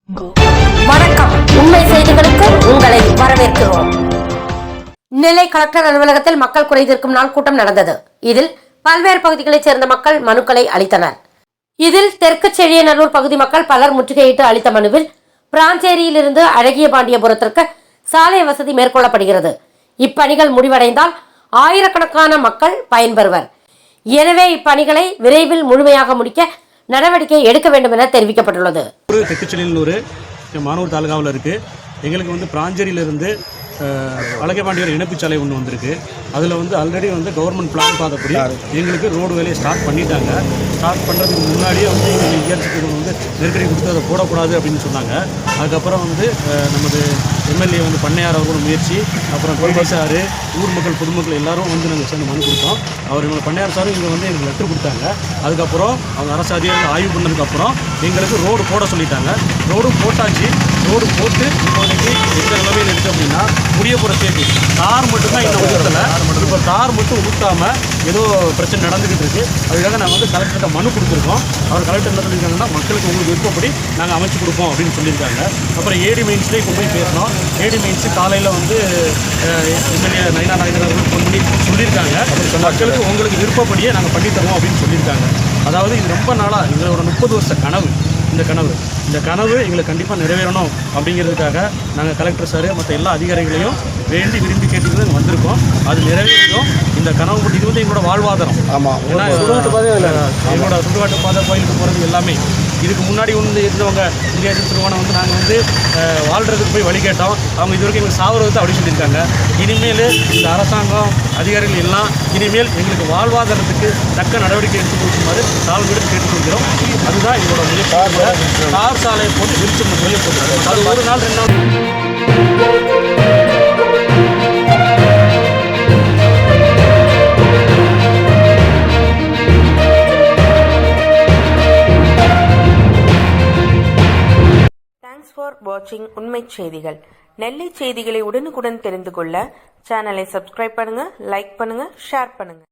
வணக்கம். உண்மை செய்திகளுக்கு உங்களை வரவேற்கிறோம். நெல்லை கலெக்டர் அலுவலகத்தில் மக்கள் குறைதீர்க்கும் நாள் கூட்டம் நடந்தது. இதில் பல்வேறு பகுதிகளைச் சேர்ந்த மக்கள் மனுக்களை அளித்தனர். இதில் தெற்கு செழியநல்லூர் பகுதி மக்கள் பலர் முற்றுகையிட்டு அளித்த மனுவில் பிராஞ்சேரியிலிருந்து அழகிய பாண்டியபுரத்திற்கு சாலை வசதி மேற்கொள்ளப்படுகிறது. இப்பணிகள் முடிவடைந்தால் ஆயிரக்கணக்கான மக்கள் பயன்பெறுவர். எனவே இப்பணிகளை விரைவில் முழுமையாக முடிக்க நடவடிக்கை எடுக்க வேண்டும் என தெரிவிக்கப்பட்டுள்ளது. தெற்கு செழியநல்லூர் மானூர் தாலுகாவில் இருக்குது. எங்களுக்கு பிராஞ்சேரியிலிருந்து அழகபாண்டியர் இணைப்புச்சாலை ஒன்று வந்திருக்கு. அதில் ஆல்ரெடி கவர்மெண்ட் பிளான் பார்த்தபடி எங்களுக்கு ரோடு வேலையை ஸ்டார்ட் பண்ணிட்டாங்க. ஸ்டார்ட் பண்ணுறதுக்கு முன்னாடியே இயற்கைக்கு நெருக்கடி கொடுத்து அதை போடக்கூடாது அப்படின்னு சொன்னாங்க. அதுக்கப்புறம் நமது எம்எல்ஏ பண்ணையார் அவர்களோட முயற்சி, அப்புறம் கோல்பாசார், ஊர் மக்கள், பொதுமக்கள் எல்லாரும் நாங்கள் சேர்ந்து மனு கொடுத்தோம். அவர் பண்ணையார் சாரும் இங்கே எங்களுக்கு லெட்டர் கொடுத்தாங்க. அதுக்கப்புறம் அவங்க அரசு அதிகாரிகள் ஆய்வு பண்ணதுக்கப்புறம் எங்களுக்கு ரோடு போட சொல்லிட்டாங்க. ரோடு போட்டாச்சு. ரோடு போட்டு இப்போதைக்கு எந்த நிலைமையில் இருக்குது அப்படின்னா முடிய போகிற ஸ்டேஜ். தார் மட்டும்தான் இன்னும் ஊற்றலை. இப்போ தார் மட்டும் ஊற்றாமல் ஏதோ பிரச்சனை நடந்துக்கிட்டு இருக்குது. அதுக்காக நாங்கள் கலெக்டர்கிட்ட மனு கொடுத்துருக்கோம். அவர் கலெக்டர் என்ன சொல்லியிருக்காங்கன்னா, மக்களுக்கு உங்களுக்கு விருப்பப்படி நாங்கள் அமைச்சு கொடுப்போம் அப்படின்னு சொல்லியிருக்காங்க. அப்புறம் ஏடி மெயின்ஸ்லேயே இப்போ போய் பேசணும். ஏடி மெயின்ஸு காலையில் எம்எல்ஏ நயினா நாகேந்திரன் அவர்கள் ஃபோன் பண்ணி சொல்லியிருக்காங்க, மக்களுக்கு உங்களுக்கு விருப்பப்படியே நாங்கள் பண்ணித்தருவோம் அப்படின்னு சொல்லியிருக்காங்க. அதாவது இது ரொம்ப நாளாக எங்களோட 30 வருஷ கனவு. இந்த கனவு எங்களுக்கு கண்டிப்பாக நிறைவேறணும் அப்படிங்கிறதுக்காக நாங்கள் கலெக்டர் சார் மற்ற எல்லா அதிகாரிகளையும் வேண்டி விரும்பி கேட்டுக்கிறது இங்கே வந்திருக்கோம். அது நிறைவேறும். இந்த கனவு இது எங்களோட வாழ்வாதாரம். ஆமாம், ஏன்னா எங்களோட சுடுகாட்டு பாதை கோயிலுக்கு போகிறது எல்லாமே. இதுக்கு முன்னாடி இருந்தவங்க இங்கே திருவோணம் நாங்கள் வாழ்கிறதுக்கு போய் வழி கேட்டோம். அவங்க இது வரைக்கும் எங்களுக்கு சாவரத்தை அப்படி சொல்லியிருக்காங்க. இனிமேல் இந்த அரசாங்கம் அதிகாரிகள் எல்லாம் இனிமேல் எங்களுக்கு வாழ்வாதாரத்துக்கு தக்க நடவடிக்கை எடுத்து கொடுக்குமாறு தாழ்வுடன் கேட்டுக்கொள்கிறோம். அதுதான் எங்களோட முயற்சி. தார் சாலையை போட்டு விரிச்சு சொல்லி போட்டுருக்கோம். அது ஒரு நாள் 2 நாள். Thanks for watching உண்மை செய்திகள். நெல்லை செய்திகளை உடனுக்குடன் தெரிந்து கொள்ள சேனலை சப்ஸ்கிரைப் பண்ணுங்க, லைக் பண்ணுங்க, ஷேர் பண்ணுங்க.